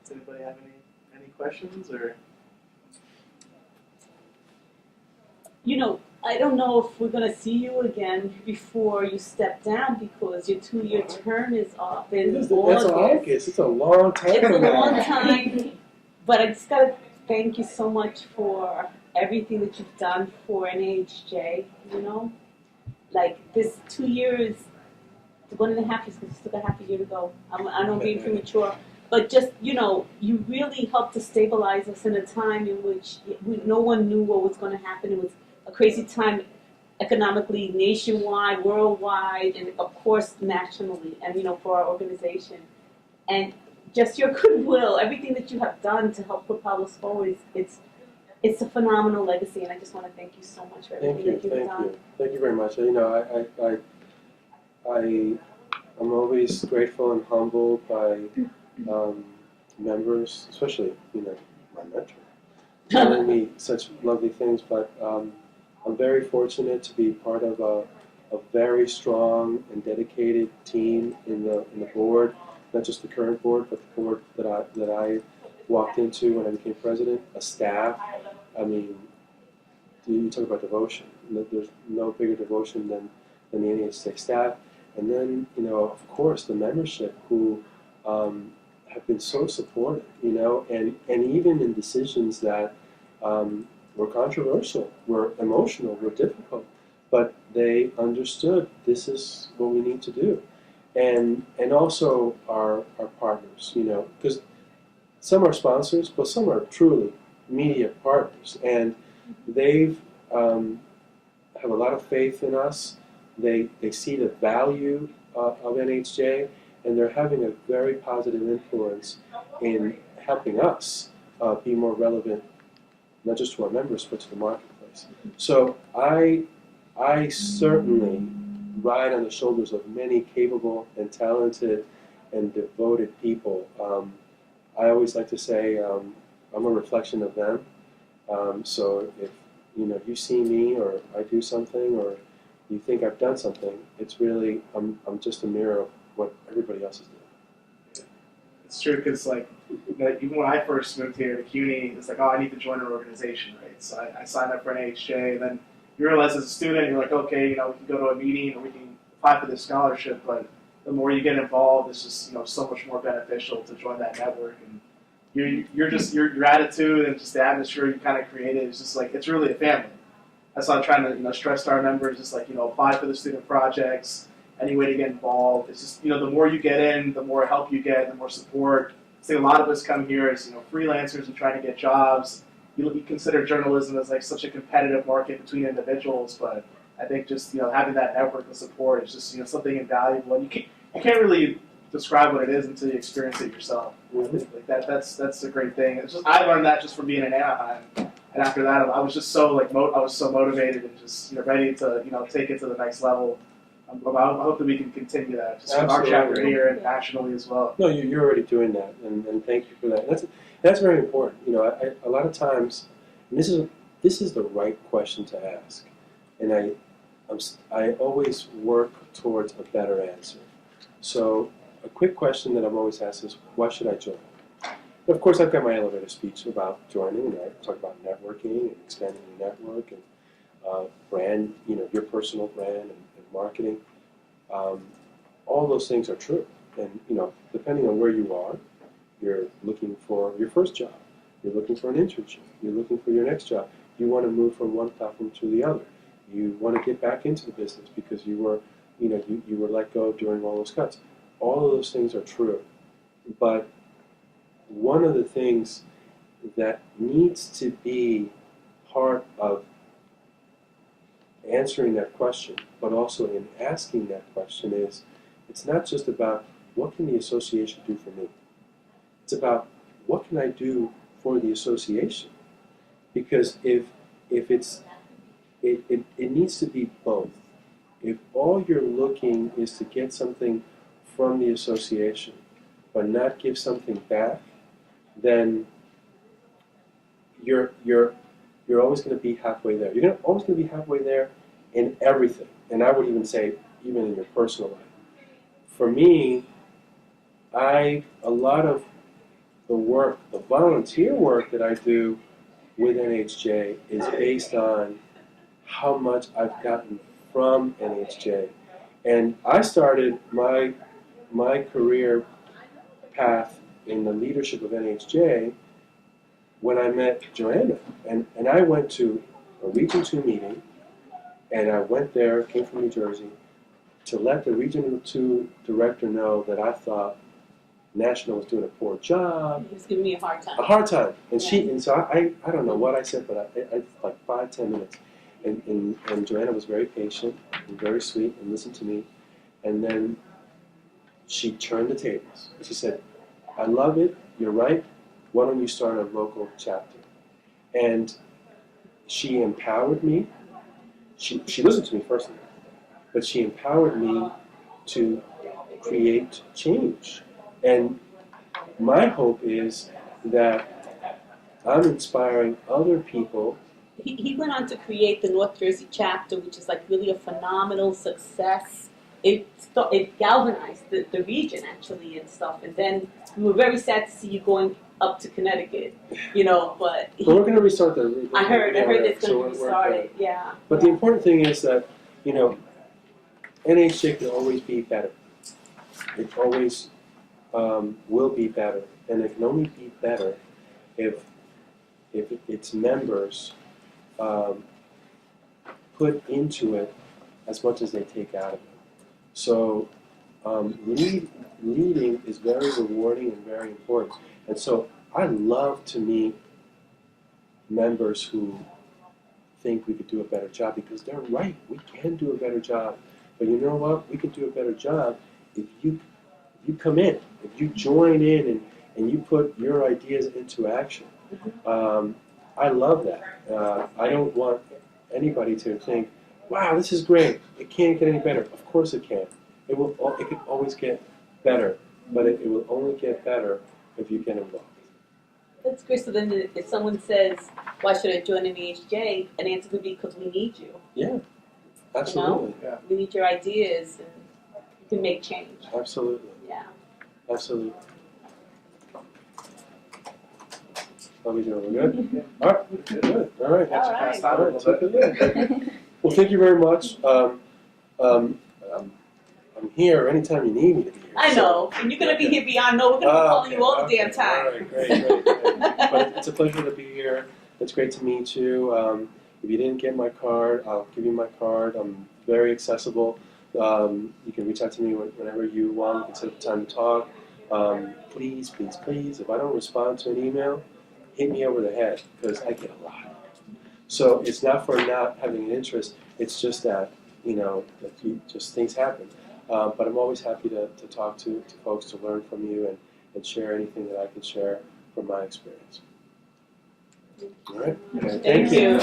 Does anybody have any questions or? You know, I don't know if we're going to see you again before you step down because your 2-year term is up in That's August. August. It's a long time. It's a now. long time, but I just got to thank you so much for everything that you've done for NAHJ, you know? Like, this 2 years, 1.5 years, because you still got half a year to go. I know I'm being premature. But just, you know, you really helped to stabilize us in a time in which no one knew what was going to happen. It was a crazy time economically, nationwide, worldwide, and of course nationally, and, you know, for our organization. And just your goodwill, everything that you have done to help propel us forward, it's a phenomenal legacy, and I just want to thank you so much for everything that you've done. Thank you very much. You know, I'm always grateful and humbled by members, especially, you know, my mentor, telling me such lovely things. But I'm very fortunate to be part of a very strong and dedicated team in the board, not just the current board, but the board that I walked into when I became president, a staff. I mean, you talk about devotion. There's no bigger devotion than the NAHJ staff. And then, you know, of course, the membership who have been so supportive, you know, and even in decisions that were controversial, were emotional, were difficult, but they understood this is what we need to do. And also our partners, you know, because some are sponsors, but some are truly media partners, and they've have a lot of faith in us. They see the value of NHJ, and they're having a very positive influence in helping us be more relevant, not just to our members, but to the marketplace. So I certainly ride on the shoulders of many capable and talented and devoted people. I always like to say I'm a reflection of them. So if you see me or I do something or you think I've done something, it's really I'm just a mirror of what everybody else is doing. It's true because even when I first moved here to CUNY, it's like, oh, I need to join an organization, right? So I signed up for an NHJ, and then you realize as a student, you're like, okay, we can go to a meeting or we can apply for this scholarship, but the more you get involved, it's just so much more beneficial to join that network. And your attitude and just the atmosphere you kind of created is just like, it's really a family. That's why I'm trying to stress to our members, just apply for the student projects, any way to get involved. It's just, the more you get in, the more help you get, the more support. I think a lot of us come here as, freelancers and trying to get jobs. You consider journalism as such a competitive market between individuals, but I think just, having that network of support is just, something invaluable. And you can't really describe what it is until you experience it yourself. Mm-hmm. That's a great thing. It's just, I learned that just from being in Anaheim. And after that, I was just so I was so motivated and just ready to take it to the next level. I hope that we can continue that just with our chapter here and nationally as well. No, you're already doing that, and thank you for that. That's very important. A lot of times, and this is the right question to ask, and I always work towards a better answer. So a quick question that I'm always asked is, why should I join? And of course, I've got my elevator speech about joining, and I talk about networking and expanding your network and brand, your personal brand and marketing. All those things are true, and depending on where you are, you're looking for your first job, you're looking for an internship, you're looking for your next job. You want to move from one platform to the other. You want to get back into the business because you were let go during all those cuts. All of those things are true, but one of the things that needs to be part of answering that question, but also in asking that question is, it's not just about what can the association do for me. It's about what can I do for the association. Because if it needs to be both. If all you're looking is to get something from the association, but not give something back, then you're always going to be halfway there. You're always going to be halfway there in everything, and I would even say even in your personal life. For me, a lot of the work, the volunteer work that I do with NHJ is based on how much I've gotten from NHJ. And I started my career path in the leadership of NHJ when I met Joanna. And I went to a Region 2 meeting, and I went there, came from New Jersey, to let the Region 2 director know that I thought National was doing a poor job. He was giving me a hard time. A hard time. And so I don't know what I said, but I like 5-10 minutes. And Joanna was very patient and very sweet and listened to me. And then she turned the tables. She said, I love it, you're right, why don't you start a local chapter? And she empowered me. She listened to me first, but she empowered me to create change. And my hope is that I'm inspiring other people. He went on to create the North Jersey chapter, which is like really a phenomenal success. It galvanized the region actually and stuff. And then we were very sad to see you going up to Connecticut, you know. But we're going to restart the. I heard it's going to be restarted. Yeah. But the important thing is that NHJ can always be better. It always will be better, and it can only be better if its members put into it as much as they take out of it. So leading is very rewarding and very important. And so I love to meet members who think we could do a better job, because they're right. We can do a better job. But you know what? We can do a better job if you come in, if you join in and you put your ideas into action. I love that. I don't want anybody to think, wow, this is great. It can't get any better. Of course it can. It can always get better, but it will only get better if you get involved. That's great. So then if someone says, why should I join NAHJ? An answer could be, because we need you. Yeah, absolutely. You know? We need your ideas, and you can make change. Absolutely. Yeah. Absolutely. How are we doing? We're good? All right. Good. All right. All right. All right. Okay. Well, thank you very much. I'm here anytime you need me to be here. I know. And you're going to be here beyond no. We're going to be calling you all the damn time. All right. Great. But it's a pleasure to be here. It's great to meet you. If you didn't get my card, I'll give you my card. I'm very accessible. You can reach out to me whenever you want. We can set up time to talk. Please, if I don't respond to an email, hit me over the head, because I get a lot. So it's not for not having an interest. It's just that, just things happen. But I'm always happy to talk to folks, to learn from you, and share anything that I can share from my experience. All right? Thank you.